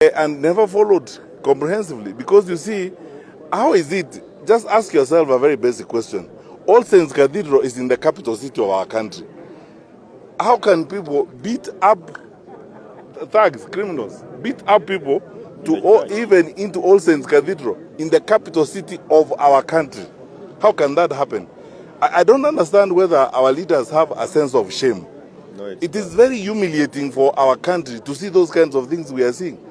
and never followed comprehensively. Because you see, how is it? Just ask yourself a very basic question. All Saints Cathedral is in the capital city of our country. How can people beat up thugs, criminals, beat up people even into All Saints Cathedral in the capital city of our country? How can that happen? I don't understand whether our leaders have a sense of shame. No, it is very humiliating for our country to see those kinds of things we are seeing.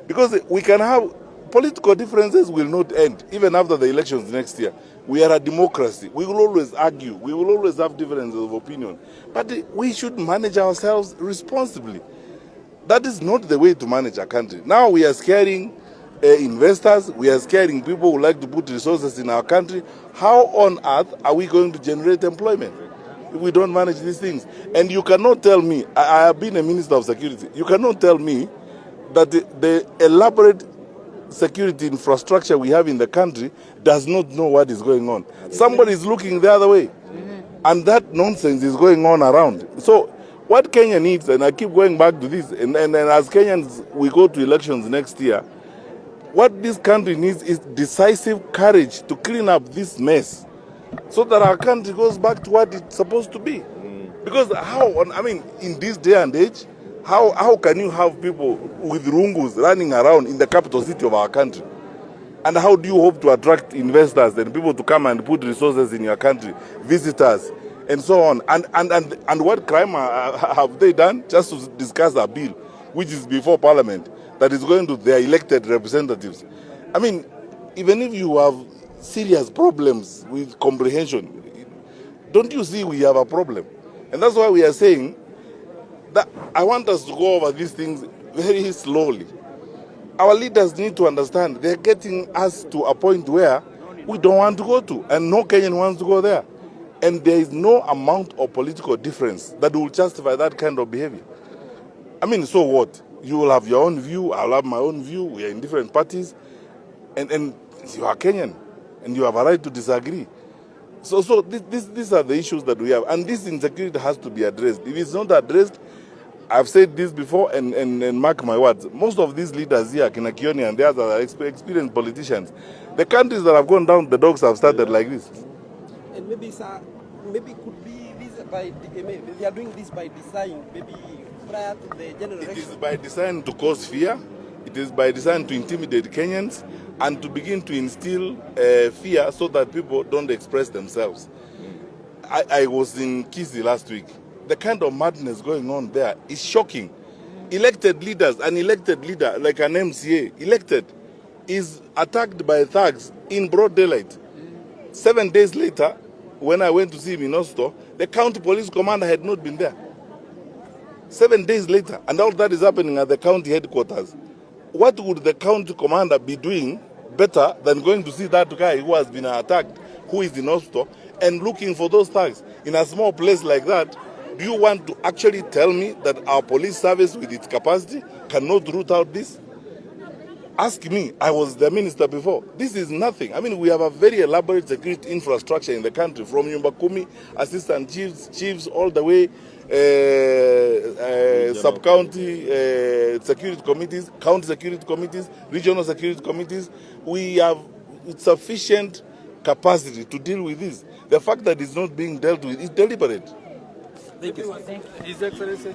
Because we can have political differences will not end, even after the elections next year. We are a democracy. We will always argue. We will always have differences of opinion. But we should manage ourselves responsibly. That is not the way to manage a country. Now we are scaring investors. We are scaring people who like to put resources in our country. How on earth are we going to generate employment if we don't manage these things? And you cannot tell me, I have been a minister of security, you cannot tell me that the elaborate security infrastructure we have in the country does not know what is going on. Somebody is looking the other way. And that nonsense is going on around. So what Kenya needs, and I keep going back to this, and as Kenyans we go to elections next year, what this country needs is decisive courage to clean up this mess so that our country goes back to what it's supposed to be. Because in this day and age, how can you have people with rungus running around in the capital city of our country? And how do you hope to attract investors and people to come and put resources in your country, visitors, and so on? And what crime have they done? Just to discuss a bill, which is before Parliament, that is going to their elected representatives. I mean, even if you have serious problems with comprehension, don't you see we have a problem? And that's why we are saying that I want us to go over these things very slowly. Our leaders need to understand they're getting us to a point where we don't want to go to, and no Kenyan wants to go there. And there is no amount of political difference that will justify that kind of behavior. I mean, so what? You will have your own view, I'll have my own view, we are in different parties, and you are Kenyan, and you have a right to disagree. So these are the issues that we have, and this insecurity has to be addressed. If it's not addressed, I've said this before, and mark my words, most of these leaders here, Aonya and the others, are experienced politicians. The countries that have gone down, the dogs have started like this. And maybe, sir, maybe could be this by, they are doing this by design, maybe prior to the general election. It is by design to cause fear. It is by design to intimidate Kenyans and to begin to instill fear so that people don't express themselves. I was in Kisi last week. The kind of madness going on there is shocking. Elected leaders, an elected leader like an MCA, elected, is attacked by thugs in broad daylight. 7 days later, when I went to see him in Osto, the county police commander had not been there. 7 days later, and all that is happening at the county headquarters. What would the county commander be doing better than going to see that guy who has been attacked, who is in Osto, and looking for those thugs? In a small place like that, do you want to actually tell me that our police service with its capacity cannot root out this? Ask me, I was the minister before. This is nothing. I mean, we have a very elaborate security infrastructure in the country, from Yumbakumi, assistant chiefs, all the way sub-county security committees, county security committees, regional security committees. We have sufficient capacity to deal with this. The fact that it's not being dealt with is deliberate. Thank you. His Excellency.